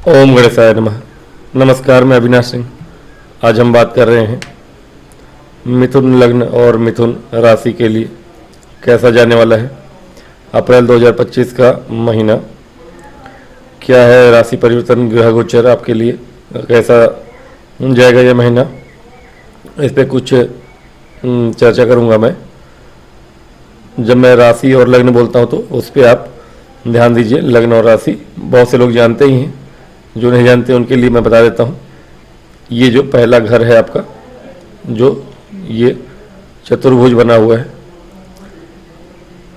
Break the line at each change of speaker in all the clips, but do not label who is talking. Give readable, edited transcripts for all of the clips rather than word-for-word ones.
ओम गणेशाय नमः। नमस्कार, मैं अविनाश सिंह। आज हम बात कर रहे हैं मिथुन लग्न और मिथुन राशि के लिए कैसा जाने वाला है अप्रैल 2025 का महीना। क्या है राशि परिवर्तन, ग्रह गोचर आपके लिए कैसा जाएगा यह महीना, इस पर कुछ चर्चा करूंगा मैं। जब मैं राशि और लग्न बोलता हूं तो उस पर आप ध्यान दीजिए। लग्न और राशि बहुत से लोग जानते ही हैं, जो नहीं जानते उनके लिए मैं बता देता हूँ। ये जो पहला घर है आपका, जो ये चतुर्भुज बना हुआ है,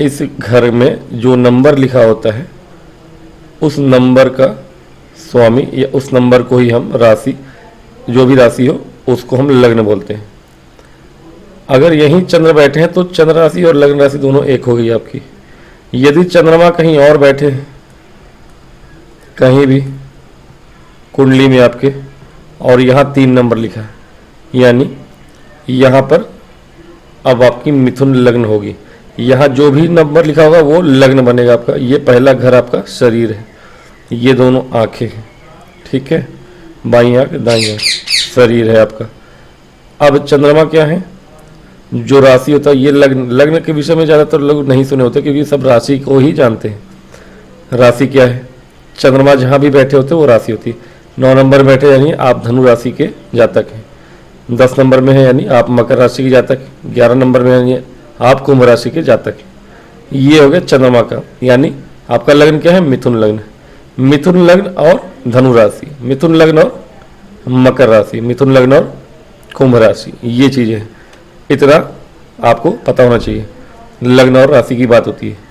इस घर में जो नंबर लिखा होता है उस नंबर का स्वामी या उस नंबर को ही हम राशि, जो भी राशि हो उसको हम लग्न बोलते हैं। अगर यहीं चंद्र बैठे हैं तो चंद्र राशि और लग्न राशि दोनों एक हो गई आपकी। यदि चंद्रमा कहीं और बैठे हैं, कहीं भी कुंडली में आपके, और यहाँ 3 नंबर लिखा है, यानी यहाँ पर अब आपकी मिथुन लग्न होगी। यहाँ जो भी नंबर लिखा होगा वो लग्न बनेगा आपका। ये पहला घर आपका शरीर है, ये दोनों आंखें हैं, ठीक है, बाईं आंख दाईं आंख शरीर है आपका। अब चंद्रमा क्या है, जो राशि होता है, ये लग्न। लग्न के विषय में ज़्यादातर लोग नहीं सुने होते क्योंकि सब राशि को ही जानते हैं। राशि क्या है, चंद्रमा जहाँ भी बैठे होते वो राशि होती है। 9 नंबर बैठे यानी आप धनु राशि के जातक हैं। 10 नंबर में है यानी आप मकर राशि के जातक हैं। 11 नंबर में यानी आप कुंभ राशि के जातक हैं। ये हो गया चंद्रमा का, यानी आपका लग्न क्या है, मिथुन लग्न। मिथुन लग्न और धनु राशि, मिथुन लग्न और मकर राशि, मिथुन लग्न और कुंभ राशि, ये चीज़ें हैं। इतना आपको पता होना चाहिए। लग्न और राशि की बात होती है।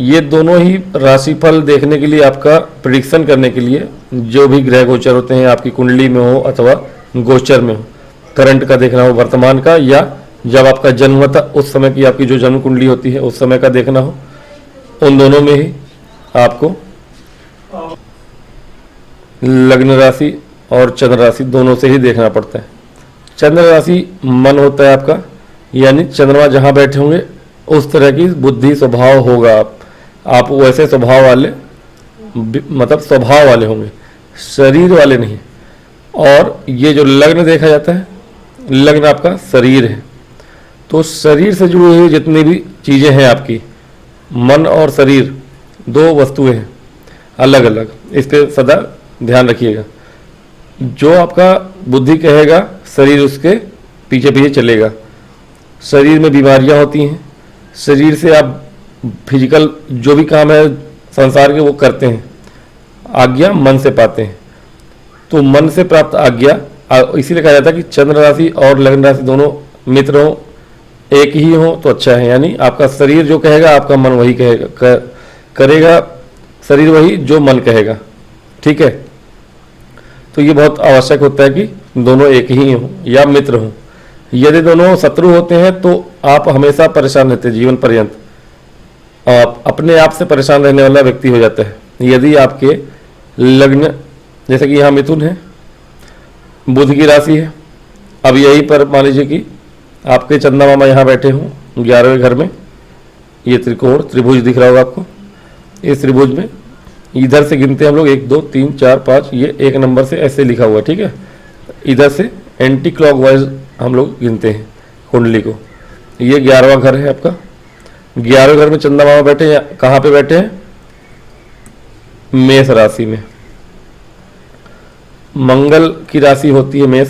ये दोनों ही राशिफल देखने के लिए, आपका प्रिडिक्शन करने के लिए, जो भी ग्रह गोचर होते हैं आपकी कुंडली में हो अथवा गोचर में हो, करंट का देखना हो, वर्तमान का, या जब आपका जन्म हुआ था उस समय की आपकी जो जन्म कुंडली होती है उस समय का देखना हो, उन दोनों में ही आपको लग्न राशि और चंद्र राशि दोनों से ही देखना पड़ता है। चंद्र राशि मन होता है आपका, यानी चंद्रमा जहाँ बैठे होंगे उस तरह की बुद्धि स्वभाव होगा। आप वैसे स्वभाव वाले, मतलब स्वभाव वाले होंगे, शरीर वाले नहीं। और ये जो लग्न देखा जाता है, लग्न आपका शरीर है, तो शरीर से जुड़ी हुई जितनी भी चीज़ें हैं आपकी, मन और शरीर 2 वस्तुएं हैं अलग अलग। इस पर सदा ध्यान रखिएगा। जो आपका बुद्धि कहेगा शरीर उसके पीछे पीछे चलेगा। शरीर में बीमारियां होती हैं, शरीर से आप फिजिकल जो भी काम है संसार के वो करते हैं, आज्ञा मन से पाते हैं। तो मन से प्राप्त आज्ञा, इसीलिए कहा जाता है कि चंद्र राशि और लग्न राशि दोनों मित्र हों, एक ही हो तो अच्छा है। यानी आपका शरीर जो कहेगा आपका मन वही कहेगा, करेगा शरीर वही जो मन कहेगा, ठीक है। तो ये बहुत आवश्यक होता है कि दोनों एक ही हों या मित्र हों। यदि दोनों शत्रु होते हैं तो आप हमेशा परेशान रहते हैं, जीवन पर्यंत आप अपने आप से परेशान रहने वाला व्यक्ति हो जाता है। यदि आपके लग्न, जैसे कि यहाँ मिथुन है, बुध की राशि है, अब यहीं पर मान लीजिए कि आपके चंदा मामा यहाँ बैठे हों 11वें घर में, ये त्रिकोण त्रिभुज दिख रहा होगा आपको। इस त्रिभुज में इधर से गिनते हैं हम लोग 1 2 3 4 5, ये 1 नंबर से ऐसे लिखा हुआ है, ठीक है। इधर से एंटी क्लॉकवाइज हम लोग गिनते हैं कुंडली को। ये 11वां घर है आपका। 11वें घर में चंदा मामा बैठे हैं, कहाँ पे बैठे हैं, मेष राशि में। मंगल की राशि होती है मेष,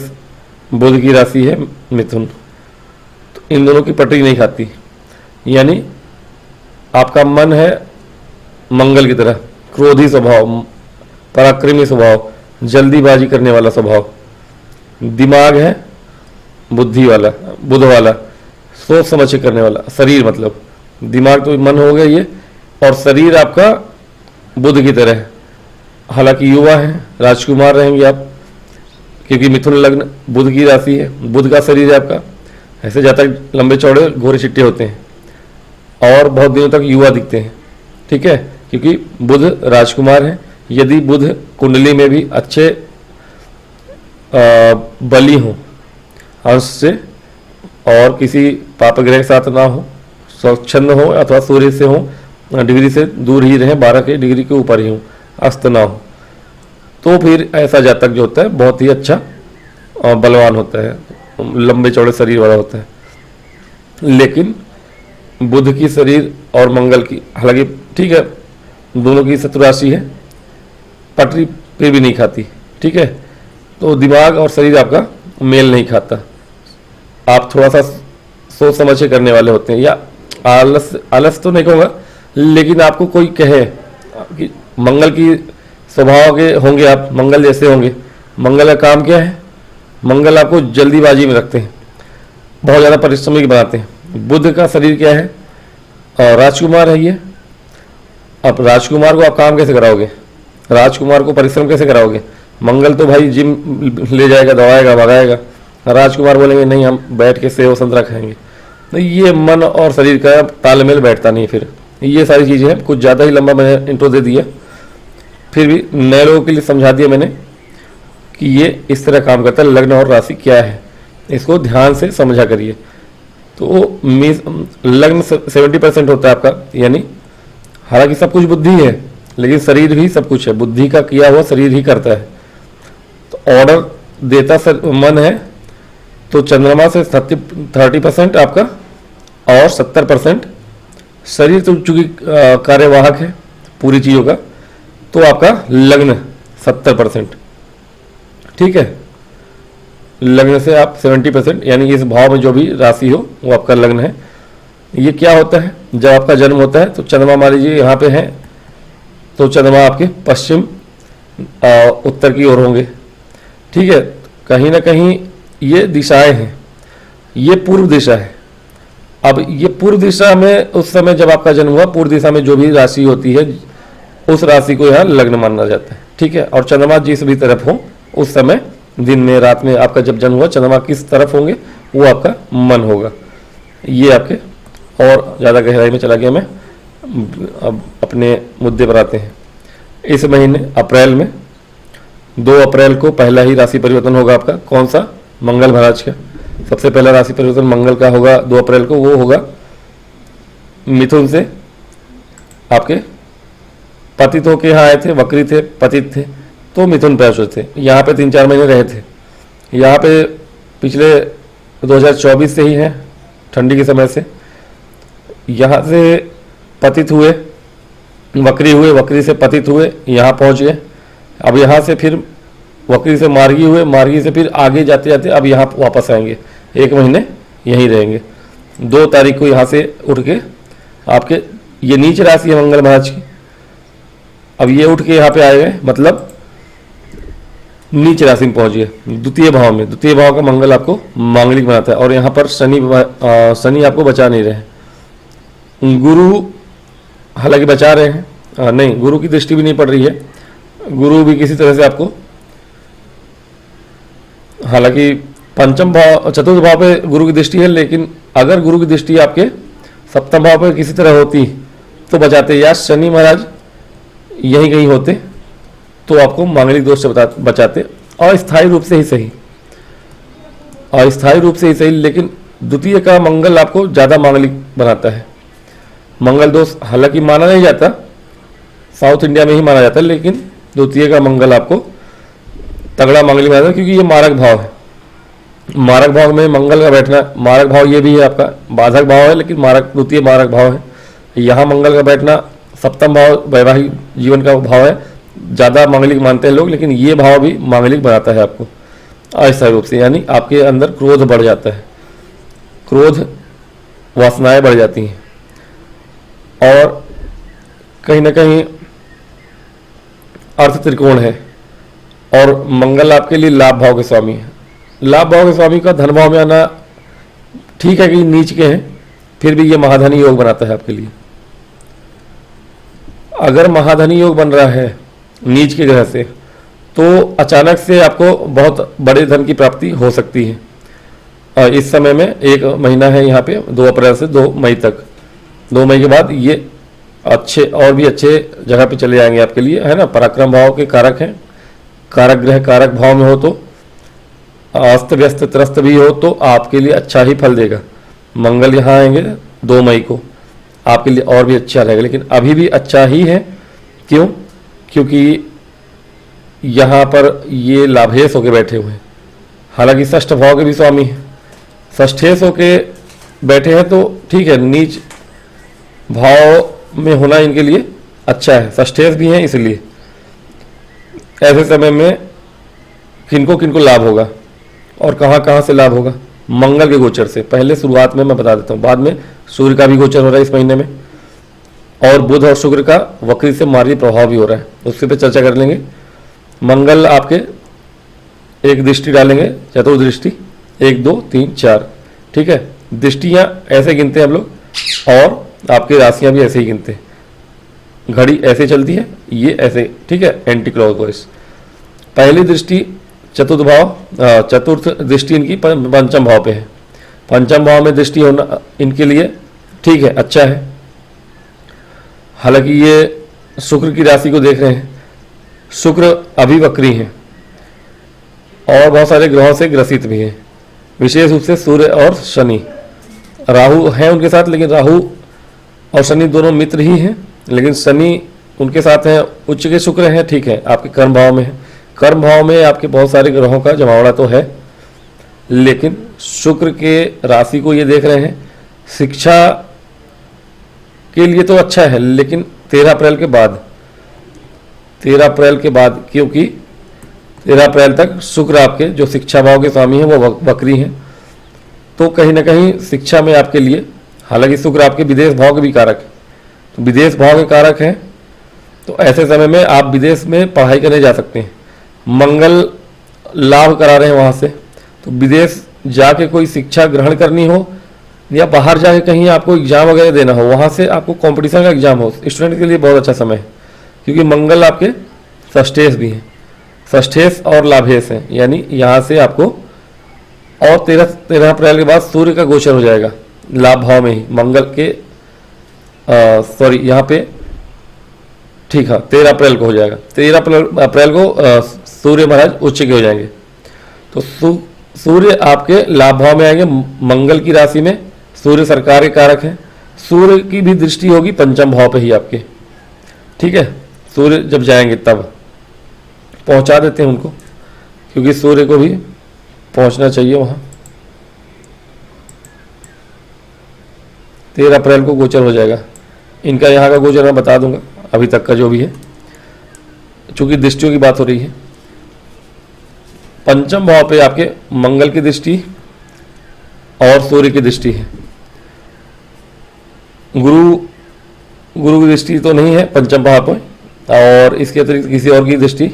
बुध की राशि है मिथुन। तो इन दोनों की पटरी नहीं खाती, यानी आपका मन है मंगल की तरह, क्रोधी स्वभाव, पराक्रमी स्वभाव, जल्दीबाजी करने वाला स्वभाव। दिमाग है बुद्धि वाला, बुध वाला, सोच समझ के करने वाला। शरीर मतलब दिमाग तो मन हो गया ये, और शरीर आपका बुध की तरह है। हालांकि युवा है, राजकुमार रहेंगे आप, क्योंकि मिथुन लग्न बुध की राशि है, बुध का शरीर है आपका। ऐसे जातक लंबे चौड़े गोरे चिट्टे होते हैं और बहुत दिनों तक युवा दिखते हैं, ठीक है, क्योंकि बुध राजकुमार है। यदि बुध कुंडली में भी अच्छे बली हो अंश से, और किसी पाप ग्रह के साथ ना हो, स्वच्छंद हो अथवा सूर्य से हो, डिग्री से दूर ही रहें, 12 के डिग्री के ऊपर ही हो, अस्त ना हो, तो फिर ऐसा जातक जो होता है बहुत ही अच्छा और बलवान होता है, लंबे चौड़े शरीर वाला होता है। लेकिन बुध की शरीर और मंगल की, हालांकि ठीक है दोनों की शत्रु राशि है, पटरी पे भी नहीं खाती, ठीक है, तो दिमाग और शरीर आपका मेल नहीं खाता। आप थोड़ा सा सोच समझ के करने वाले होते हैं, या आलस आलस तो नहीं कहूँगा, लेकिन आपको कोई कहे कि मंगल की स्वभाव के होंगे आप, मंगल जैसे होंगे। मंगल का काम क्या है? मंगल आपको जल्दीबाजी में रखते हैं, बहुत ज़्यादा परिश्रमी बनाते हैं। बुध का शरीर क्या है? राजकुमार है ये। अब राजकुमार को आप काम कैसे कराओगे? राजकुमार को परिश्रम कैसे कराओगे? मंगल तो भाई जिम ले जाएगा, दौड़ाएगा, भगाएगा। राजकुमार बोलेंगे नहीं हम बैठ के सेव संतरा खाएंगे। तो ये मन और शरीर का तालमेल बैठता नहीं। फिर ये सारी चीज़ें हैं, कुछ ज़्यादा ही लंबा मैंने इंट्रो दे दिया, फिर भी नए लोगों के लिए समझा दिया मैंने कि ये इस तरह काम करता है। लग्न और राशि क्या है इसको ध्यान से समझा करिए। तो लग्न 70% होता है आपका, यानी हालांकि सब कुछ बुद्धि है लेकिन शरीर भी सब कुछ है, बुद्धि का किया हुआ शरीर ही करता है। तो ऑर्डर देता मन है, तो चंद्रमा से 30% आपका और 70% शरीर तो चूंकि कार्यवाहक है पूरी चीज़ों का, तो आपका लग्न 70%, ठीक है। लग्न से आप 70%, यानी इस भाव में जो भी राशि हो वो आपका लग्न है। ये क्या होता है? जब आपका जन्म होता है तो चंद्रमा मान लीजिए यहाँ पे है, तो चंद्रमा आपके पश्चिम उत्तर की ओर होंगे, ठीक है। कहीं ना कहीं ये दिशाएं हैं, ये पूर्व दिशा है। अब ये पूर्व दिशा में उस समय जब आपका जन्म हुआ, पूर्व दिशा में जो भी राशि होती है उस राशि को यहाँ लग्न माना जाता है, ठीक है। और चंद्रमा जिस भी तरफ हो उस समय, दिन में रात में, आपका जब जन्म हुआ चंद्रमा किस तरफ होंगे वो आपका मन होगा। ये आपके, और ज़्यादा गहराई में चला गया मैं, अब अपने मुद्दे पर आते हैं। इस महीने अप्रैल में 2 अप्रैल को पहला ही राशि परिवर्तन होगा आपका। कौन सा? मंगल महाराज का सबसे पहला राशि परिवर्तन मंगल का होगा 2 अप्रैल को। वो होगा मिथुन से, आपके पतित होके यहाँ आए थे, वक्री थे, पतित थे, तो मिथुन पे पहुंचे थे। यहाँ पे 3-4 महीने रहे थे। यहाँ पे पिछले 2024 से ही हैं, ठंडी के समय से। यहाँ से पतित हुए, वक्री हुए, वक्री से पतित हुए, यहाँ पहुँच गए। अब यहाँ से फिर वक्री से मार्गी हुए, मार्गी से फिर आगे जाते जाते अब यहाँ वापस आएंगे, 1 महीने यहीं रहेंगे। 2 तारीख को यहाँ से उठ के आपके, ये नीच राशि है मंगल महाराज की, अब ये उठ के यहाँ पे आए गए, मतलब नीच राशि में पहुँच गए, द्वितीय भाव में। द्वितीय भाव का मंगल आपको मांगलिक बनाता है, और यहाँ पर शनि आपको बचा नहीं रहे। गुरु हालांकि बचा रहे हैं, नहीं, गुरु की दृष्टि भी नहीं पड़ रही है। गुरु भी किसी तरह से आपको, हालांकि पंचम भाव, चतुर्थ भाव पे गुरु की दृष्टि है, लेकिन अगर गुरु की दृष्टि आपके सप्तम भाव पे किसी तरह होती तो बचाते, या शनि महाराज यहीं कहीं होते तो आपको मांगलिक दोष से बचाते। अस्थायी रूप से ही सही, अस्थायी रूप से ही सही, लेकिन द्वितीय का मंगल आपको ज़्यादा मांगलिक बनाता है। मंगल दोष हालांकि माना नहीं जाता, साउथ इंडिया में ही माना जाता है, लेकिन द्वितीय का मंगल आपको तगड़ा मांगलिक बनाता है, क्योंकि ये मारक भाव है। मारक भाव में मंगल का बैठना, मारक भाव ये भी है आपका, बाधक भाव है लेकिन मारक, द्वितीय मारक भाव है। यहाँ मंगल का बैठना, सप्तम भाव वैवाहिक जीवन का भाव है, ज़्यादा मांगलिक मानते हैं लोग, लेकिन ये भाव भी मांगलिक बनाता है आपको अस्थायी रूप से। यानी आपके अंदर क्रोध बढ़ जाता है, क्रोध वासनाएं बढ़ जाती हैं, और कहीं ना कहीं अर्थ त्रिकोण है, और मंगल आपके लिए लाभ भाव के स्वामी है। लाभ भाव के स्वामी का धन भाव में आना ठीक है कि नीच के हैं, फिर भी ये महाधनी योग बनाता है आपके लिए। अगर महाधनी योग बन रहा है नीच के ग्रह से, तो अचानक से आपको बहुत बड़े धन की प्राप्ति हो सकती है। और इस समय में 1 महीना है यहाँ पे, 2 अप्रैल से 2 मई तक। 2 मई के बाद ये अच्छे और भी अच्छे जगह पे चले जाएंगे आपके लिए, है ना। पराक्रम भाव के कारक हैं, कारक ग्रह कारक भाव में हो तो, अस्त व्यस्त त्रस्त भी हो तो आपके लिए अच्छा ही फल देगा। मंगल यहाँ आएंगे 2 मई को, आपके लिए और भी अच्छा रहेगा, लेकिन अभी भी अच्छा ही है। क्यों? क्योंकि यहाँ पर ये लाभेश होके बैठे हुए हैं, हालांकि षष्ठ भाव के भी स्वामी हैं। षष्ठेश होके बैठे हैं तो ठीक है, नीच भाव में होना इनके लिए अच्छा है, षष्ठेश भी हैं, इसलिए ऐसे समय में किनको किनको लाभ होगा और कहाँ कहाँ से लाभ होगा। मंगल के गोचर से पहले शुरुआत में मैं बता देता हूँ, बाद में सूर्य का भी गोचर हो रहा है इस महीने में, और बुध और शुक्र का वक्री से मार्गी प्रभाव भी हो रहा है, उसके पे चर्चा कर लेंगे। मंगल आपके एक दृष्टि डालेंगे, चतुर्थ दृष्टि, 1 2 3 4, ठीक है। दृष्टियाँ ऐसे गिनते हैं हम लोग, और आपकी राशियाँ भी ऐसे ही गिनते हैं, घड़ी ऐसे चलती है, ये ऐसे, ठीक है, एंटी क्लॉकवाइज। पहली दृष्टि चतुर्थ भाव, चतुर्थ दृष्टि इनकी पंचम भाव पे है। पंचम भाव में दृष्टि होना इनके लिए ठीक है, अच्छा है। हालांकि ये शुक्र की राशि को देख रहे हैं, शुक्र अभी वक्री हैं और बहुत सारे ग्रहों से ग्रसित भी हैं, विशेष रूप से सूर्य और शनि। राहु हैं उनके साथ, लेकिन राहु और शनि दोनों मित्र ही हैं, लेकिन शनि उनके साथ हैं, उच्च के शुक्र हैं, ठीक है, आपके कर्म भाव में है। कर्म भाव में आपके बहुत सारे ग्रहों का जमावड़ा तो है, लेकिन शुक्र के राशि को ये देख रहे हैं, शिक्षा के लिए तो अच्छा है, लेकिन 13 अप्रैल के बाद, 13 अप्रैल के बाद, क्योंकि 13 अप्रैल तक शुक्र आपके जो शिक्षा भाव के स्वामी हैं वो वक्री हैं, तो कहीं ना कहीं शिक्षा में आपके लिए, हालांकि शुक्र आपके विदेश भाव के भी कारक है, तो विदेश भाव के कारक हैं, तो ऐसे समय में आप विदेश में पढ़ाई करने जा सकते हैं। मंगल लाभ करा रहे हैं वहाँ से, तो विदेश जाके कोई शिक्षा ग्रहण करनी हो या बाहर जाके कहीं आपको एग्जाम वगैरह देना हो, वहाँ से आपको कंपटीशन का एग्जाम हो, स्टूडेंट के लिए बहुत अच्छा समय है, क्योंकि मंगल आपके षष्ठेश भी हैं, षष्ठेश और लाभेश हैं, यानी यहाँ से आपको, और 13 अप्रैल के बाद सूर्य का गोचर हो जाएगा लाभ भाव में ही, मंगल के सॉरी यहाँ पे, ठीक है, 13 अप्रैल को हो जाएगा, 13 अप्रैल को सूर्य महाराज उच्च के हो जाएंगे, तो सूर्य आपके लाभ भाव में आएंगे, मंगल की राशि में। सूर्य सरकार के कारक हैं, सूर्य की भी दृष्टि होगी पंचम भाव पे ही आपके, ठीक है। सूर्य जब जाएंगे तब पहुंचा देते हैं उनको, क्योंकि सूर्य को भी पहुंचना चाहिए वहां। 13 अप्रैल को गोचर हो जाएगा इनका, यहाँ का गोचर मैं बता दूंगा अभी तक का जो भी है, चूंकि दृष्टियों की बात हो रही है। पंचम भाव पे आपके मंगल की दृष्टि और सूर्य की दृष्टि है, गुरु की दृष्टि तो नहीं है पंचम भाव पे, और इसके अतिरिक्त किसी और की दृष्टि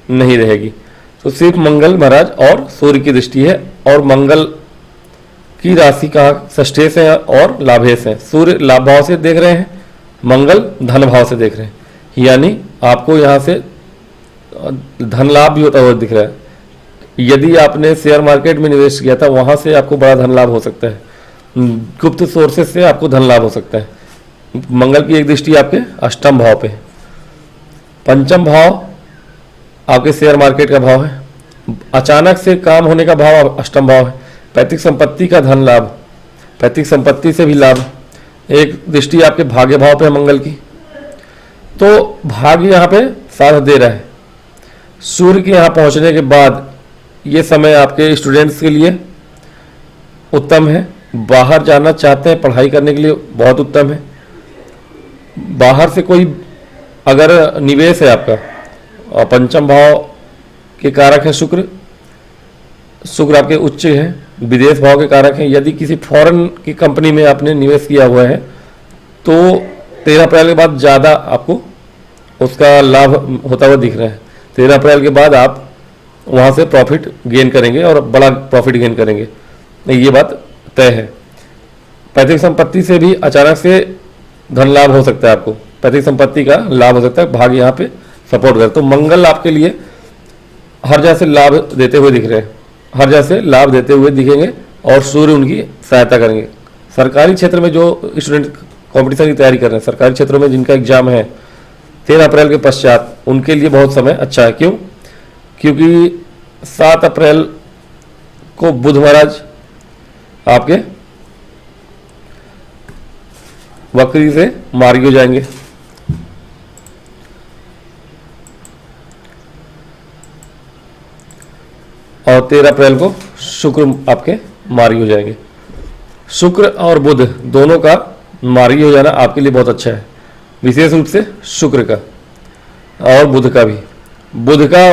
नहीं रहेगी, तो सिर्फ मंगल महाराज और सूर्य की दृष्टि है। और मंगल की राशि का षष्ठेश है और लाभेश है, सूर्य लाभ भाव से देख रहे हैं, मंगल धन भाव से देख रहे हैं, यानी आपको यहाँ से धन लाभ भी होता हुआ दिख रहा है। यदि आपने शेयर मार्केट में निवेश किया था, वहाँ से आपको बड़ा धन लाभ हो सकता है, गुप्त सोर्सेस से आपको धन लाभ हो सकता है। मंगल की एक दृष्टि आपके अष्टम भाव पे है, पंचम भाव आपके शेयर मार्केट का भाव है, अचानक से काम होने का भाव अष्टम भाव है, पैतृक संपत्ति का धन लाभ, पैतृक संपत्ति से भी लाभ। एक दृष्टि आपके भाग्य भाव पे है मंगल की, तो भाग्य यहाँ पे साथ दे रहा है। सूर्य के यहाँ पहुँचने के बाद ये समय आपके स्टूडेंट्स के लिए उत्तम है, बाहर जाना चाहते हैं पढ़ाई करने के लिए बहुत उत्तम है। बाहर से कोई अगर निवेश है आपका, और पंचम भाव के कारक है शुक्र, शुक्र आपके उच्च है, विदेश भाव के कारक हैं। यदि किसी फॉरेन की कंपनी में आपने निवेश किया हुआ है तो 13 अप्रैल के बाद ज़्यादा आपको उसका लाभ होता हुआ दिख रहा है। 13 अप्रैल के बाद आप वहाँ से प्रॉफिट गेन करेंगे और बड़ा प्रॉफिट गेन करेंगे, ये बात तय है। पैतृक संपत्ति से भी अचानक से धन लाभ हो सकता है, आपको पैतृक संपत्ति का लाभ हो सकता है, भाग्य यहाँ पे सपोर्ट करे। तो मंगल आपके लिए हर जगह से लाभ देते हुए दिख रहे हैं, हर जगह से लाभ देते हुए दिखेंगे, और सूर्य उनकी सहायता करेंगे। सरकारी क्षेत्र में जो स्टूडेंट कंपटीशन की तैयारी कर रहे हैं, सरकारी क्षेत्रों में जिनका एग्जाम है 13 अप्रैल के पश्चात, उनके लिए बहुत समय अच्छा है। क्यों? क्योंकि 7 अप्रैल को बुध महाराज आपके वक्री से मार्गी हो जाएंगे, और 13 अप्रैल को शुक्र आपके मार्गी हो जाएंगे। शुक्र और बुध दोनों का मार्गी हो जाना आपके लिए बहुत अच्छा है, विशेष रूप से शुक्र का और बुध का भी। बुध का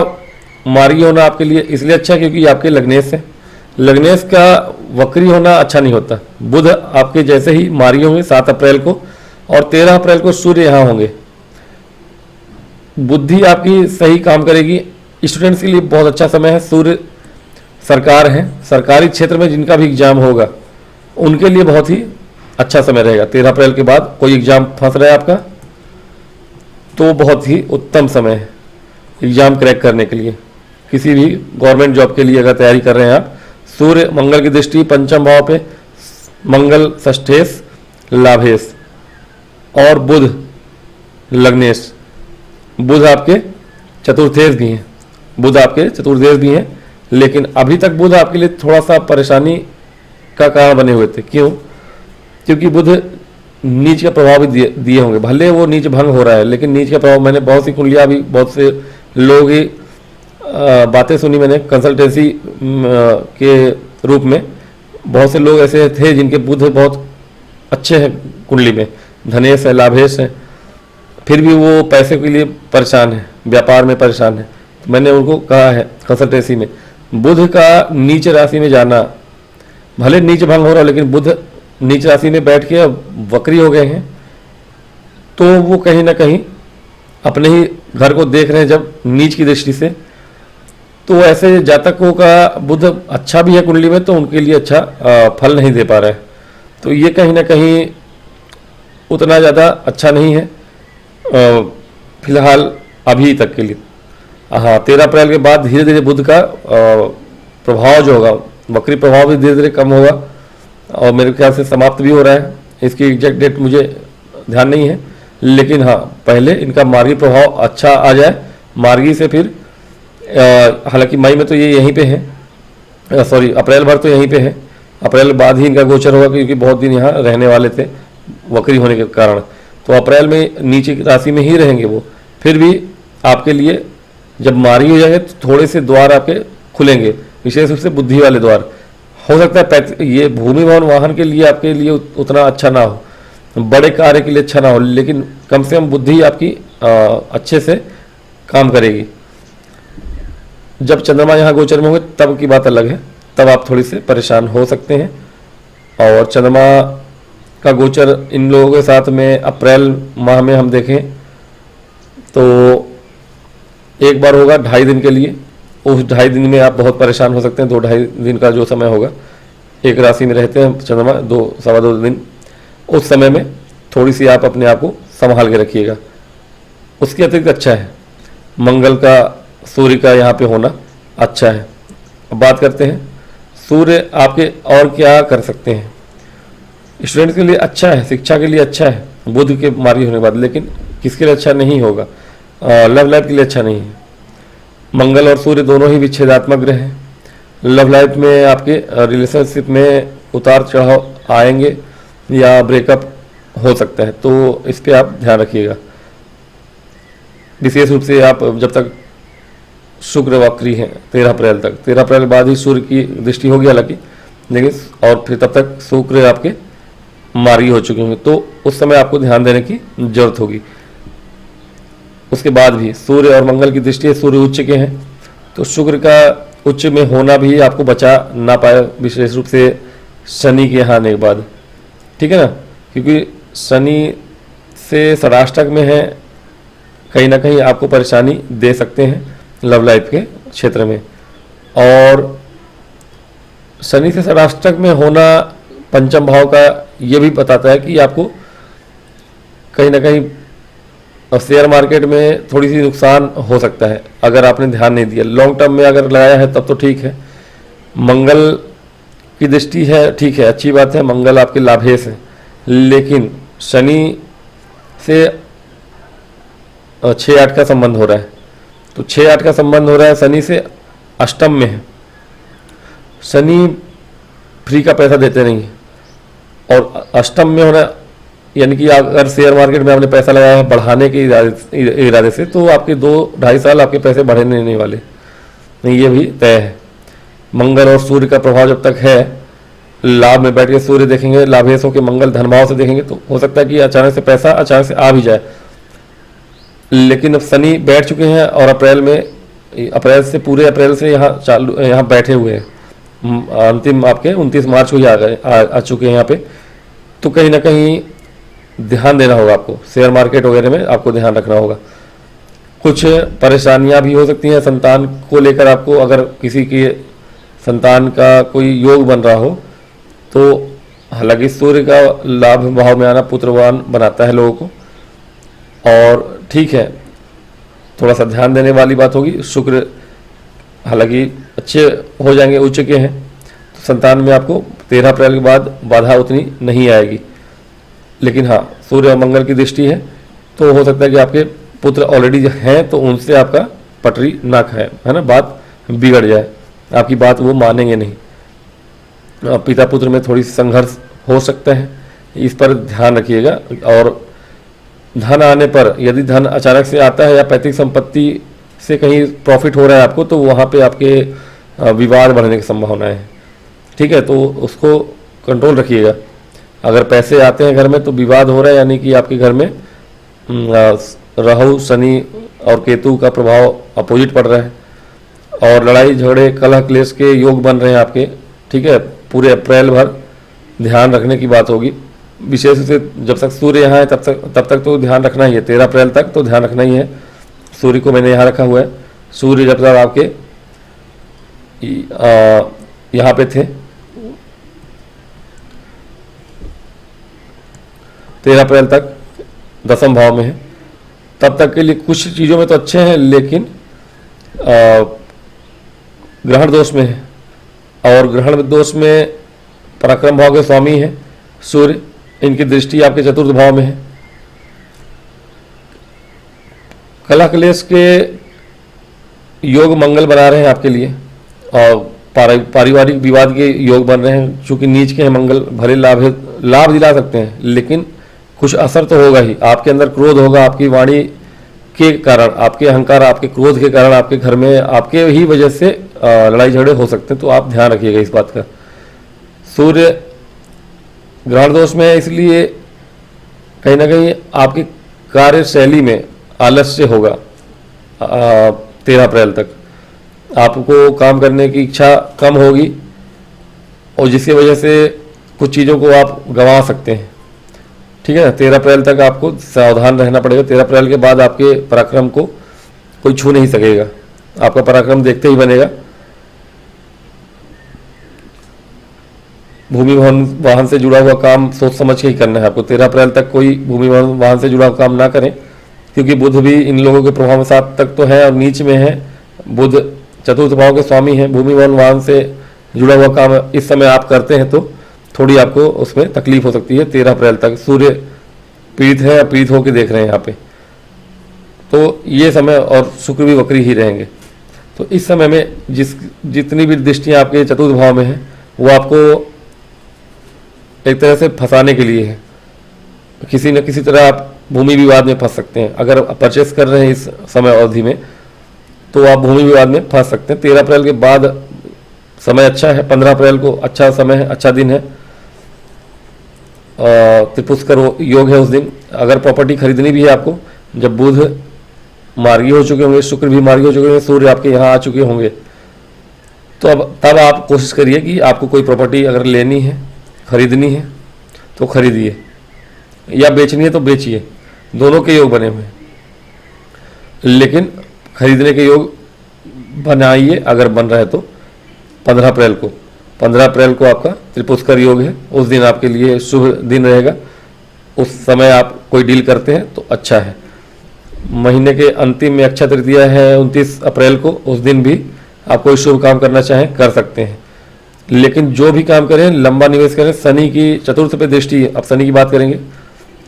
मार्गी होना आपके लिए इसलिए अच्छा है क्योंकि आपके लग्नेश है, लग्नेश का वक्री होना अच्छा नहीं होता। बुध आपके जैसे ही मार्गी होंगे 7 अप्रैल को और 13 अप्रैल को सूर्य यहाँ होंगे। बुद्धि आपकी सही काम करेगी। स्टूडेंट्स के लिए बहुत अच्छा समय है। सूर्य सरकार है, सरकारी क्षेत्र में जिनका भी एग्जाम होगा उनके लिए बहुत ही अच्छा समय रहेगा। 13 अप्रैल के बाद कोई एग्जाम फंस रहा है आपका तो बहुत ही उत्तम समय है एग्जाम क्रैक करने के लिए। किसी भी गवर्नमेंट जॉब के लिए अगर तैयारी कर रहे हैं आप, सूर्य मंगल की दृष्टि पंचम भाव पे, मंगल षष्ठेश लाभेश और बुध लग्नेश। बुध आपके चतुर्थेश भी हैं, बुध आपके चतुर्देश भी हैं, लेकिन अभी तक बुध आपके लिए थोड़ा सा परेशानी का कारण बने हुए थे। क्यों? क्योंकि बुध नीच का प्रभाव भी दिए होंगे। भले वो नीच भंग हो रहा है लेकिन नीच का प्रभाव, मैंने बहुत सी कुंडलियाँ भी, बहुत से लोग ही बातें सुनी मैंने कंसल्टेंसी के रूप में। बहुत से लोग ऐसे थे जिनके बुध बहुत अच्छे हैं कुंडली में, धनेश है, लाभेश है, फिर भी वो पैसे के लिए परेशान है, व्यापार में परेशान है। तो मैंने उनको कहा है कंसल्टेंसी में, बुध का नीच राशि में जाना, भले नीच भंग हो रहा है लेकिन बुध नीच राशि में बैठ के अब वक्री हो गए हैं, तो वो कहीं ना कहीं अपने ही घर को देख रहे हैं जब नीच की दृष्टि से। तो ऐसे जातकों का बुध अच्छा भी है कुंडली में तो उनके लिए अच्छा फल नहीं दे पा रहा है। तो ये कहीं ना कहीं उतना ज़्यादा अच्छा नहीं है फिलहाल अभी तक के लिए। हाँ, 13 अप्रैल के बाद धीरे धीरे बुध का प्रभाव जो होगा, वक्री प्रभाव भी धीरे धीरे कम होगा और मेरे ख्याल से समाप्त भी हो रहा है। इसकी एग्जैक्ट डेट मुझे ध्यान नहीं है, लेकिन हाँ पहले इनका मार्गी प्रभाव अच्छा आ जाए। मार्गी से फिर हालांकि मई में तो ये यहीं पे है, सॉरी अप्रैल भर तो यहीं पे है, अप्रैल बाद ही इनका गोचर होगा क्योंकि बहुत दिन यहाँ रहने वाले थे वक्री होने के कारण। तो अप्रैल में नीचे राशि में ही रहेंगे वो। फिर भी आपके लिए जब मार्गी हो जाएंगे तो थोड़े से द्वार आपके खुलेंगे, विशेष रूप से बुद्धि वाले द्वार। हो सकता है ये भूमि भवन वाहन के लिए आपके लिए उतना अच्छा ना हो, बड़े कार्य के लिए अच्छा ना हो, लेकिन कम से कम बुद्धि आपकी अच्छे से काम करेगी। जब चंद्रमा यहाँ गोचर में होंगे तब की बात अलग है, तब आप थोड़ी से परेशान हो सकते हैं। और चंद्रमा का गोचर इन लोगों के साथ में अप्रैल माह में हम देखें तो एक बार होगा 2.5 दिन के लिए। उस 2.5 दिन में आप बहुत परेशान हो सकते हैं। 2-2.5 दिन का जो समय होगा, एक राशि में रहते हैं चंद्रमा 2-2.25 दिन, उस समय में थोड़ी सी आप अपने आप को संभाल के रखिएगा। उसके अतिरिक्त अच्छा है मंगल का, सूर्य का यहाँ पे होना अच्छा है। अब बात करते हैं सूर्य आपके और क्या कर सकते हैं। स्टूडेंट्स के लिए अच्छा है, शिक्षा के लिए अच्छा है बुध के मार्गी होने के बाद, लेकिन किसके लिए अच्छा नहीं होगा? लव लाइफ के लिए अच्छा नहीं है। मंगल और सूर्य दोनों ही विच्छेदात्मक ग्रह हैं। लव लाइफ में आपके रिलेशनशिप में उतार चढ़ाव आएंगे या ब्रेकअप हो सकता है, तो इस पर आप ध्यान रखिएगा। विशेष रूप से आप जब तक शुक्र वक्री हैं 13 अप्रैल तक, 13 अप्रैल बाद ही सूर्य की दृष्टि होगी हालांकि, लेकिन और फिर तब तक शुक्र आपके मार्गी हो चुके होंगे, तो उस समय आपको ध्यान देने की जरूरत होगी। उसके बाद भी सूर्य और मंगल की दृष्टि, सूर्य उच्च के हैं तो शुक्र का उच्च में होना भी आपको बचा ना पाए, विशेष रूप से शनि के यहाँ आने के बाद, ठीक है ना, क्योंकि शनि से षडाष्टक में है, कहीं ना कहीं आपको परेशानी दे सकते हैं लव लाइफ के क्षेत्र में। और शनि से षडाष्टक में होना पंचम भाव का ये भी बताता है कि आपको कहीं ना कहीं शेयर मार्केट में थोड़ी सी नुकसान हो सकता है अगर आपने ध्यान नहीं दिया। लॉन्ग टर्म में अगर लगाया है तब तो ठीक है। मंगल की दृष्टि है, ठीक है, अच्छी बात है, मंगल आपके लाभेश है, लेकिन शनि से 6-8 का संबंध हो रहा है, तो 6-8 का संबंध हो रहा है, शनि से अष्टम में है। शनि फ्री का पैसा देते नहीं है और अष्टम में होना यानी कि अगर शेयर मार्केट में आपने पैसा लगाया है बढ़ाने के इरादे से, तो आपके 2-2.5 साल आपके पैसे बढ़ने नहीं वाले, नहीं, ये भी तय है। मंगल और सूर्य का प्रभाव जब तक है, लाभ में बैठ के सूर्य देखेंगे, लाभेश होकर मंगल धनभाव से देखेंगे, तो हो सकता है कि अचानक से पैसा अचानक से आ भी जाए। लेकिन अब शनि बैठ चुके हैं और अप्रैल से पूरे अप्रैल से यहाँ बैठे हुए हैं, अंतिम आपके 29 मार्च को ही आ चुके हैं यहाँ पे। तो कहीं ना कहीं ध्यान देना होगा आपको, शेयर मार्केट वगैरह में आपको ध्यान रखना होगा। कुछ परेशानियां भी हो सकती हैं संतान को लेकर आपको, अगर किसी के संतान का कोई योग बन रहा हो तो हालांकि सूर्य का लाभ भाव में आना पुत्रवान बनाता है लोगों को, और ठीक है, थोड़ा सा ध्यान देने वाली बात होगी। शुक्र हालांकि अच्छे हो जाएंगे, उच्च के हैं, तो संतान में आपको 13 अप्रैल के बाद बाधा उतनी नहीं आएगी। लेकिन हाँ, सूर्य और मंगल की दृष्टि है तो हो सकता है कि आपके पुत्र ऑलरेडी हैं तो उनसे आपका पटरी ना खाए, है ना, बात बिगड़ जाए, आपकी बात वो मानेंगे नहीं। पिता पुत्र में थोड़ी संघर्ष हो सकता है, इस पर ध्यान रखिएगा। और धन आने पर, यदि धन अचानक से आता है या पैतृक संपत्ति से कहीं प्रॉफिट हो रहा है आपको, तो वहाँ पे आपके विवाद बढ़ने की संभावना है। ठीक है, तो उसको कंट्रोल रखिएगा। अगर पैसे आते हैं घर में तो विवाद हो रहा है, यानी कि आपके घर में राहु शनि और केतु का प्रभाव अपोजिट पड़ रहा है, और लड़ाई झगड़े कलह क्लेश के योग बन रहे हैं आपके। ठीक है, पूरे अप्रैल भर ध्यान रखने की बात होगी। विशेष रूप से जब तक सूर्य यहाँ है तब तक तो ध्यान रखना ही है, 13 अप्रैल तक तो ध्यान रखना ही है। सूर्य को मैंने यहाँ रखा हुआ है, सूर्य जब तक आपके यहाँ पे थे 13 अप्रैल तक 10वें भाव में है, तब तक के लिए कुछ चीज़ों में तो अच्छे हैं, लेकिन ग्रहण दोष में है, और ग्रहण दोष में पराक्रम भाव के स्वामी है सूर्य, इनकी दृष्टि आपके चतुर्थ भाव में है। कलह क्लेश के योग मंगल बना रहे हैं आपके लिए, और पारिवारिक विवाद के योग बन रहे हैं। चूंकि नीच के हैं मंगल, भले लाभ दिला सकते हैं, लेकिन कुछ असर तो होगा ही। आपके अंदर क्रोध होगा, आपकी वाणी के कारण, आपके अहंकार, आपके क्रोध के कारण आपके घर में आपके ही वजह से लड़ाई झगड़े हो सकते हैं, तो आप ध्यान रखिएगा इस बात का। सूर्य ग्रहण दोष में है, इसलिए कहीं ना कहीं आपकी कार्यशैली में आलस्य होगा 13 अप्रैल तक। आपको काम करने की इच्छा कम होगी, और जिसकी वजह से कुछ चीज़ों को आप गंवा सकते हैं। ठीक है, 13 अप्रैल तक आपको सावधान रहना पड़ेगा। 13 अप्रैल के बाद आपके पराक्रम को कोई छू नहीं सकेगा, आपका पराक्रम देखते ही बनेगा। भूमि वाहन से जुड़ा हुआ काम सोच समझ के ही करना है आपको। 13 अप्रैल तक कोई भूमि वाहन से जुड़ा हुआ काम ना करें, क्योंकि बुध भी इन लोगों के प्रभाव में 7 तक तो है और नीच में है। बुध चतुर्थ भाव के स्वामी हैं। भूमि वाहन से जुड़ा हुआ काम इस समय आप करते हैं तो थोड़ी आपको उसमें तकलीफ हो सकती है। 13 अप्रैल तक सूर्य पीड़ित है, या पीड़ित होकर देख रहे हैं यहाँ पे, तो ये समय, और शुक्र भी वक्री ही रहेंगे। तो इस समय में जितनी भी दृष्टियाँ आपके चतुर्थ भाव में है, वो आपको एक तरह से फंसाने के लिए है। किसी न किसी तरह आप भूमि विवाद में फंस सकते हैं। अगर आप परचेस कर रहे हैं इस समय अवधि में, तो आप भूमि विवाद में फंस सकते हैं। 13 अप्रैल के बाद समय अच्छा है, 15 अप्रैल को अच्छा समय है, अच्छा दिन है। त्रिपुष्कर योग है उस दिन। अगर प्रॉपर्टी खरीदनी भी है आपको, जब बुध मार्गी हो चुके होंगे, शुक्र भी मार्गी हो चुके होंगे, सूर्य आपके यहाँ आ चुके होंगे, तो अब तब आप कोशिश करिए कि आपको कोई प्रॉपर्टी अगर लेनी है, खरीदनी है तो खरीदिए, या बेचनी है तो बेचिए। दोनों के योग बने हुए हैं, लेकिन खरीदने के योग बनाइए अगर बन रहा है तो। 15 अप्रैल को आपका त्रिपुष्कर योग है, उस दिन आपके लिए शुभ दिन रहेगा। उस समय आप कोई डील करते हैं तो अच्छा है। महीने के अंतिम में अक्षय तृतीया है 29 अप्रैल को, उस दिन भी आप कोई शुभ काम करना चाहें कर सकते हैं। लेकिन जो भी काम करें लंबा निवेश करें। शनि की चतुर्थ पे दृष्टि, अब शनि की बात करेंगे।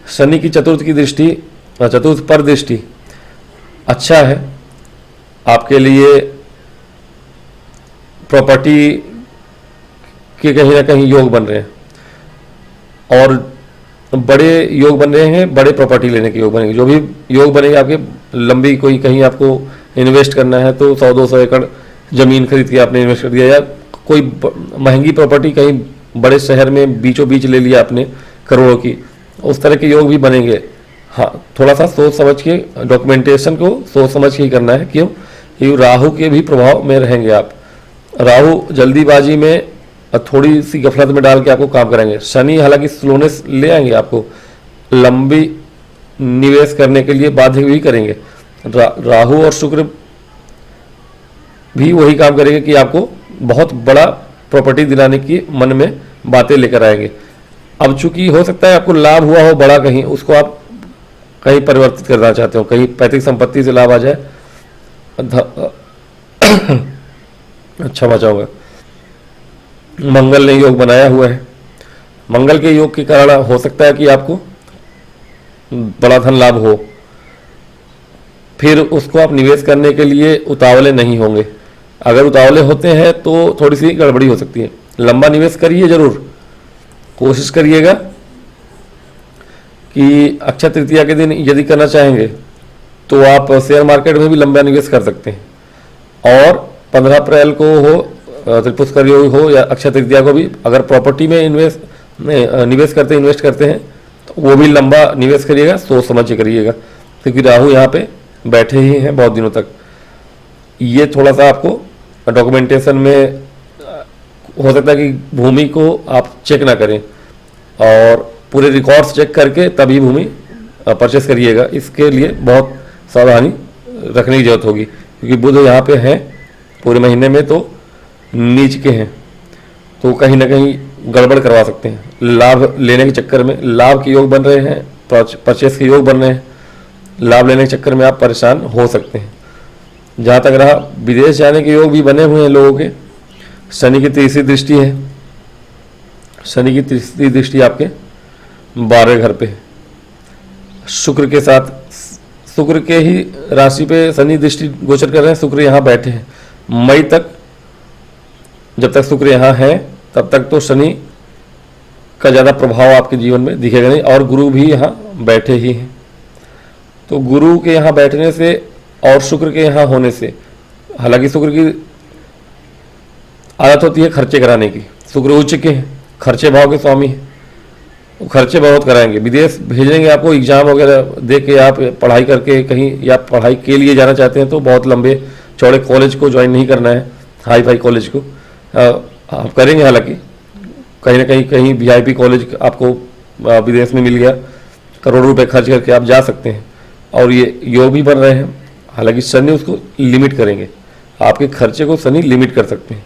शनि की चतुर्थ की दृष्टि, चतुर्थ पर दृष्टि अच्छा है आपके लिए। प्रॉपर्टी के कहीं ना कहीं योग बन रहे हैं, और बड़े योग बन रहे हैं, बड़े प्रॉपर्टी लेने के योग बनेंगे। जो भी योग बनेंगे आपके, लंबी कोई कहीं आपको इन्वेस्ट करना है तो 100-200 एकड़ जमीन खरीद के आपने इन्वेस्ट कर दिया, या कोई महंगी प्रॉपर्टी कहीं बड़े शहर में बीचों बीच ले लिया आपने करोड़ों की, उस तरह के योग भी बनेंगे। हाँ, थोड़ा सा सोच समझ के, डॉक्यूमेंटेशन को सोच समझ के ही करना है। क्यों? कि राहु के भी प्रभाव में रहेंगे आप। राहु जल्दीबाजी में थोड़ी सी गफलत में डाल के आपको काम कराएंगे। शनि हालांकि स्लोनेस ले आएंगे, आपको लंबी निवेश करने के लिए बाध्य भी करेंगे। राहु और शुक्र भी वही काम करेंगे कि आपको बहुत बड़ा प्रॉपर्टी दिलाने की मन में बातें लेकर आएंगे। अब चूंकि हो सकता है आपको लाभ हुआ हो बड़ा कहीं, उसको आप कहीं परिवर्तित करना चाहते हो, कहीं पैतृक संपत्ति से लाभ आ जाए। अच्छा बचा होगा। मंगल ने योग बनाया हुआ है, मंगल के योग के कारण हो सकता है कि आपको बड़ा धन लाभ हो, फिर उसको आप निवेश करने के लिए उतावले नहीं होंगे। अगर उतावले होते हैं तो थोड़ी सी गड़बड़ी हो सकती है। लंबा निवेश करिए, जरूर कोशिश करिएगा कि अक्षय तृतीया के दिन यदि करना चाहेंगे तो आप शेयर मार्केट में भी लंबा निवेश कर सकते हैं। और 15 अप्रैल को हो, त्रिपुष्कर योग हो या अक्षय तृतीया को भी अगर प्रॉपर्टी में निवेश करते हैं तो वो भी लंबा निवेश करिएगा, सोच समझ के करिएगा, क्योंकि राहु यहाँ पे बैठे ही हैं बहुत दिनों तक। ये थोड़ा सा आपको डॉक्यूमेंटेशन में हो सकता है कि भूमि को आप चेक ना करें और पूरे रिकॉर्ड्स चेक करके तभी भूमि परचेस करिएगा। इसके लिए बहुत सावधानी रखने की जरूरत होगी, क्योंकि बुध यहाँ पे हैं पूरे महीने में तो नीच के हैं, तो कहीं ना कहीं गड़बड़ करवा सकते हैं। लाभ लेने के चक्कर में लाभ के योग बन रहे हैं, परचेस के योग बन रहे हैं, लाभ लेने के चक्कर में आप परेशान हो सकते हैं। जहाँ तक रहा विदेश जाने के योग भी बने हुए हैं लोगों के। शनि की तीसरी दृष्टि है, शनि की तीसरी दृष्टि आपके 12वें घर पे, शुक्र के साथ, शुक्र के ही राशि पे शनि दृष्टि गोचर कर रहे हैं। शुक्र यहाँ बैठे हैं मई तक, जब तक शुक्र यहाँ है तब तक तो शनि का ज़्यादा प्रभाव आपके जीवन में दिखेगा नहीं। और गुरु भी यहाँ बैठे ही हैं, तो गुरु के यहाँ बैठने से और शुक्र के यहाँ होने से, हालांकि शुक्र की आदत होती है खर्चे कराने की, शुक्र उच्च के हैं, खर्चे भाव के स्वामी हैं, वो खर्चे बहुत कराएंगे। विदेश भेजेंगे आपको, एग्जाम वगैरह दे के आप पढ़ाई करके कहीं, या पढ़ाई के लिए जाना चाहते हैं तो बहुत लंबे चौड़े कॉलेज को ज्वाइन नहीं करना है, हाई फाई कॉलेज को आप करेंगे। हालांकि कहीं ना कहीं VIP कॉलेज आपको विदेश में मिल गया, करोड़ों रुपए खर्च करके आप जा सकते हैं। और ये योग भी बन रहे हैं, हालांकि शनि उसको लिमिट करेंगे, आपके खर्चे को शनि लिमिट कर सकते हैं।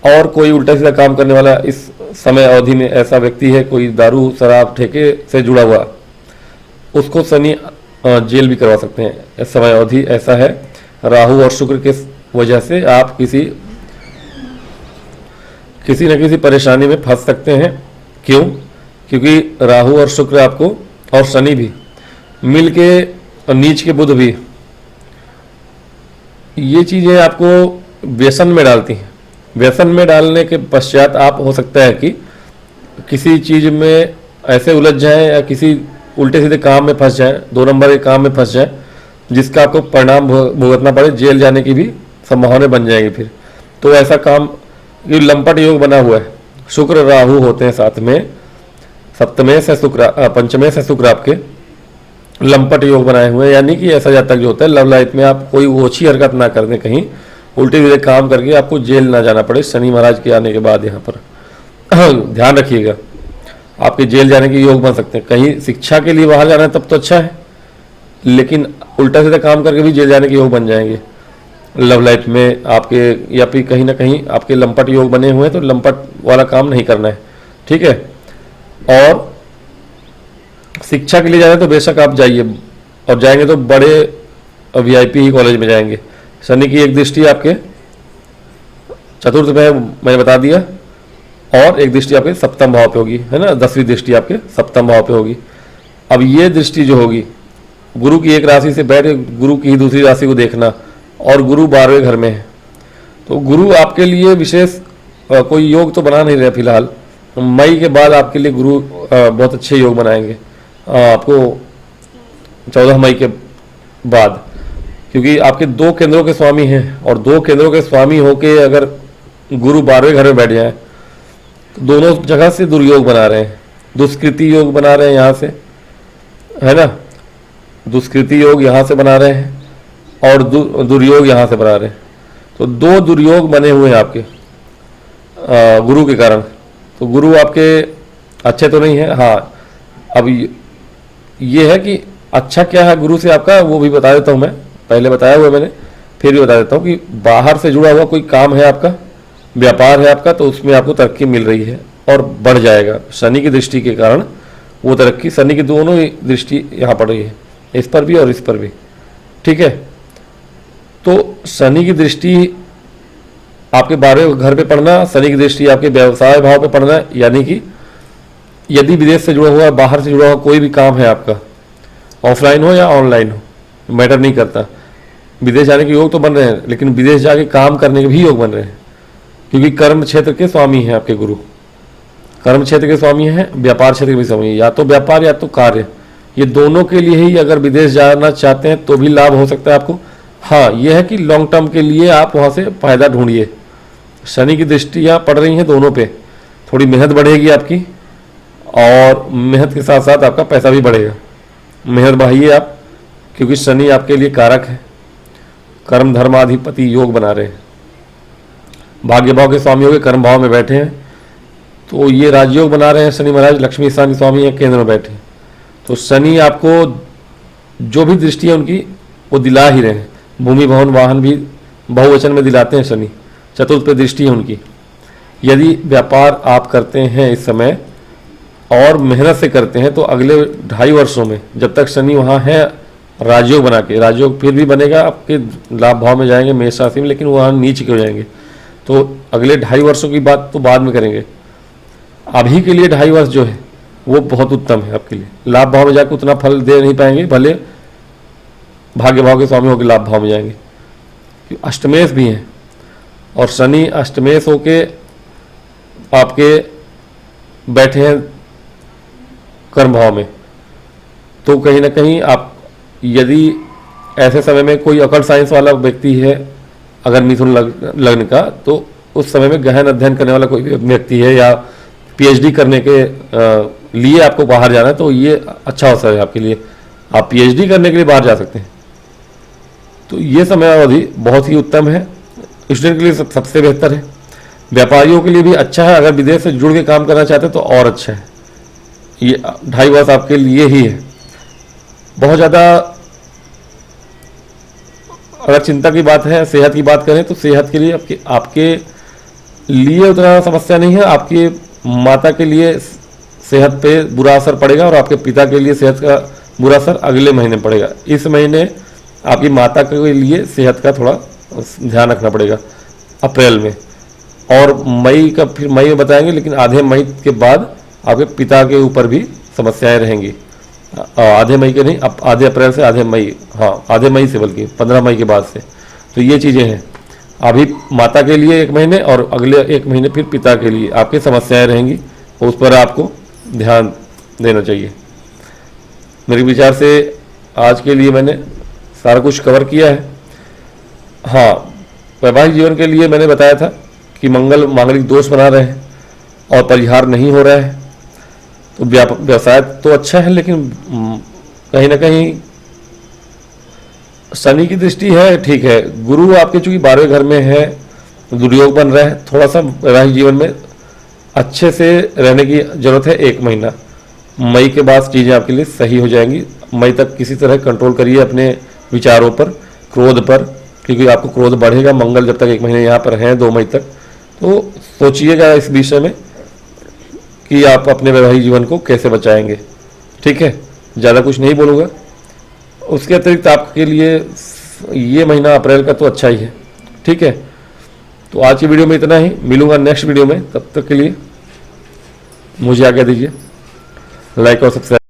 और कोई उल्टा सीधा काम करने वाला इस समय अवधि में ऐसा व्यक्ति है, कोई दारू शराब ठेके से जुड़ा हुआ, उसको शनि जेल भी करवा सकते हैं। इस समय अवधि ऐसा है, राहु और शुक्र के वजह से आप किसी न किसी परेशानी में फंस सकते हैं। क्यों? क्योंकि राहु और शुक्र आपको, और शनि भी मिल के, नीच के बुध भी, ये चीज़ें आपको व्यसन में डालती हैं। व्यसन में डालने के पश्चात आप हो सकता है कि किसी चीज़ में ऐसे उलझ जाएं या किसी उल्टे सीधे काम में फंस जाएं, 2 नंबर के काम में फंस जाएं, जिसका आपको परिणाम भुगतना पड़े, जेल जाने की भी संभावना बन जाएगी फिर। तो ऐसा काम, ये लंपट योग बना हुआ है, शुक्र राहु होते हैं साथ में, सप्तमे से शुक्र, पंचमे से शुक्र आपके लंपट योग बनाए हुए हैं। यानी कि ऐसा जातक जो होता है लव लाइफ में आप कोई ओछी हरकत ना कर दें, कहीं उल्टे सीधे काम करके आपको जेल ना जाना पड़े शनि महाराज के आने के बाद। यहाँ पर ध्यान रखिएगा, आपके जेल जाने के योग बन सकते हैं। कहीं शिक्षा के लिए बाहर जाना है तब तो अच्छा है, लेकिन उल्टा सीधा काम करके भी जेल जाने के योग बन जाएंगे लव लाइफ में आपके, या फिर कहीं ना कहीं आपके लंपट योग बने हुए हैं, तो लंपट वाला काम नहीं करना है, ठीक है। और शिक्षा के लिए जाना है तो बेशक आप जाइए, और जाएंगे तो बड़े VIP ही कॉलेज में जाएंगे। शनि की एक दृष्टि आपके चतुर्थ में मैंने बता दिया, और एक दृष्टि आपके सप्तम भाव पे होगी, है ना, 10वीं दृष्टि आपके सप्तम भाव पे होगी। अब ये दृष्टि जो होगी, गुरु की एक राशि से बैठ गुरु की दूसरी राशि को देखना, और गुरु 12वें घर में है, तो गुरु आपके लिए विशेष कोई योग तो बना नहीं रहे फिलहाल। मई के बाद आपके लिए गुरु बहुत अच्छे योग बनाएंगे आपको 14 मई के बाद, क्योंकि आपके 2 केंद्रों के स्वामी हैं, और 2 केंद्रों के स्वामी होके अगर गुरु 12वें घर में बैठ जाए तो दोनों जगह से दुर्योग बना रहे हैं, दुष्कृति योग बना रहे हैं यहाँ से, है ना, दुष्कृति योग यहाँ से बना रहे हैं और दुर्योग यहाँ से बना रहे हैं। तो दो दुर्योग बने हुए हैं आपके गुरु के कारण। तो गुरु आपके अच्छे तो नहीं है। हाँ, अब ये है कि अच्छा क्या है गुरु से आपका, वो भी बता देता हूँ मैं, पहले बताया हुआ मैंने, फिर भी बता देता हूँ कि बाहर से जुड़ा हुआ कोई काम है आपका, व्यापार है आपका, तो उसमें आपको तरक्की मिल रही है और बढ़ जाएगा। शनि की दृष्टि के कारण वो तरक्की, शनि की दोनों ही दृष्टि यहाँ पड़ रही है, इस पर भी और इस पर भी, ठीक है। तो शनि की दृष्टि आपके 12वें घर पे पड़ना, शनि की दृष्टि आपके व्यवसाय भाव पे पड़ना, यानी कि यदि विदेश से जुड़ा हुआ, बाहर से जुड़ा हुआ कोई भी काम है आपका, ऑफलाइन हो या ऑनलाइन हो, मैटर नहीं करता, विदेश जाने के योग तो बन रहे हैं, लेकिन विदेश जाके काम करने के भी योग बन रहे हैं, क्योंकि कर्म क्षेत्र के स्वामी हैं आपके गुरु, कर्म क्षेत्र के स्वामी हैं, व्यापार क्षेत्र के भी स्वामी हैं, या तो व्यापार या तो कार्य, ये दोनों के लिए ही अगर विदेश जाना चाहते हैं तो भी लाभ हो सकता है आपको। हाँ, यह है कि लॉन्ग टर्म के लिए आप वहाँ से फायदा ढूंढिए। शनि की दृष्टियाँ पड़ रही हैं दोनों पे, थोड़ी मेहनत बढ़ेगी आपकी और मेहनत के साथ साथ आपका पैसा भी बढ़ेगा। मेहनत बढ़ाइए आप, क्योंकि शनि आपके लिए कारक है, कर्म धर्माधिपति योग बना रहे हैं, भाग्य भाव के स्वामी हो गए, कर्म भाव में बैठे हैं, तो ये राजयोग बना रहे हैं शनि महाराज, लक्ष्मी स्थान के स्वामी हैं, केंद्र में बैठे हैं। तो शनि आपको जो भी दृष्टि है उनकी वो दिला ही रहे हैं, भूमि भवन वाहन भी बहुवचन में दिलाते हैं शनि, चतुर्थ पे दृष्टि है उनकी। यदि व्यापार आप करते हैं इस समय और मेहनत से करते हैं तो अगले 2.5 वर्षों में, जब तक शनि वहाँ है राजयोग बना के, राजयोग फिर भी बनेगा, आपके लाभ भाव में जाएंगे मेष राशि में, लेकिन वहाँ नीचे क्यों जाएंगे, तो अगले 2.5 वर्षों की बात तो बाद में करेंगे। अभी के लिए 2.5 वर्ष जो है वो बहुत उत्तम है आपके लिए, लाभ भाव में जाकर उतना फल दे नहीं पाएंगे, भले भाग्य भाव के स्वामी होकर लाभ भाव में जाएंगे। अष्टमेश भी हैं और शनि अष्टमेश होके आपके बैठे हैं कर्म भाव में, तो कहीं ना कहीं आप यदि ऐसे समय में कोई अकल साइंस वाला व्यक्ति है, अगर मिथुन लग्न का, तो उस समय में गहन अध्ययन करने वाला कोई व्यक्ति है या पीएचडी करने के लिए आपको बाहर जाना है, तो ये अच्छा अवसर है आपके लिए, आप पीएचडी करने के लिए बाहर जा सकते हैं। तो ये समय अवधि बहुत ही उत्तम है, स्टूडेंट के लिए सबसे बेहतर है, व्यापारियों के लिए भी अच्छा है, अगर विदेश से जुड़ के काम करना चाहते हैं तो और अच्छा है। ये 2.5 वर्ष आपके लिए ही है। बहुत ज़्यादा अगर चिंता की बात है, सेहत की बात करें तो सेहत के लिए आपके लिए उतना समस्या नहीं है, आपकी माता के लिए सेहत पे बुरा असर पड़ेगा और आपके पिता के लिए सेहत का बुरा असर अगले महीने पड़ेगा। इस महीने आपकी माता के लिए सेहत का थोड़ा ध्यान रखना पड़ेगा अप्रैल में, और मई का फिर मई में बताएंगे, लेकिन आधे मई के बाद आपके पिता के ऊपर भी समस्याएं रहेंगी। आधे मई के नहीं, अब आधे अप्रैल से आधे मई, हाँ आधे मई से, बल्कि 15 मई के बाद से। तो ये चीज़ें हैं, अभी माता के लिए 1 महीने और अगले 1 महीने फिर पिता के लिए आपकी समस्याएं रहेंगी, उस पर आपको ध्यान देना चाहिए। मेरे विचार से आज के लिए मैंने सारा कुछ कवर किया है। हाँ, वैवाहिक जीवन के लिए मैंने बताया था कि मंगल मांगलिक दोष बना रहे हैं और परिहार नहीं हो रहा है, तो व्यवसाय तो अच्छा है, लेकिन कहीं ना कहीं शनि की दृष्टि है, ठीक है, गुरु आपके चूंकि 12वें घर में है, दुर्योग बन रहा है, थोड़ा सा वैवाहिक जीवन में अच्छे से रहने की जरूरत है। 1 महीना, मई के बाद चीज़ें आपके लिए सही हो जाएंगी। मई तक किसी तरह कंट्रोल करिए अपने विचारों पर, क्रोध पर, क्योंकि आपको क्रोध बढ़ेगा। मंगल जब तक 1 महीने यहाँ पर हैं 2 मई तक, तो सोचिएगा इस विषय में कि आप अपने वैवाहिक जीवन को कैसे बचाएंगे। ठीक है, ज़्यादा कुछ नहीं बोलूँगा। उसके अतिरिक्त आपके लिए ये महीना अप्रैल का तो अच्छा ही है। ठीक है, तो आज की वीडियो में इतना ही, मिलूंगा नेक्स्ट वीडियो में। तब तक के लिए मुझे आज्ञा दीजिए, लाइक और सब्सक्राइब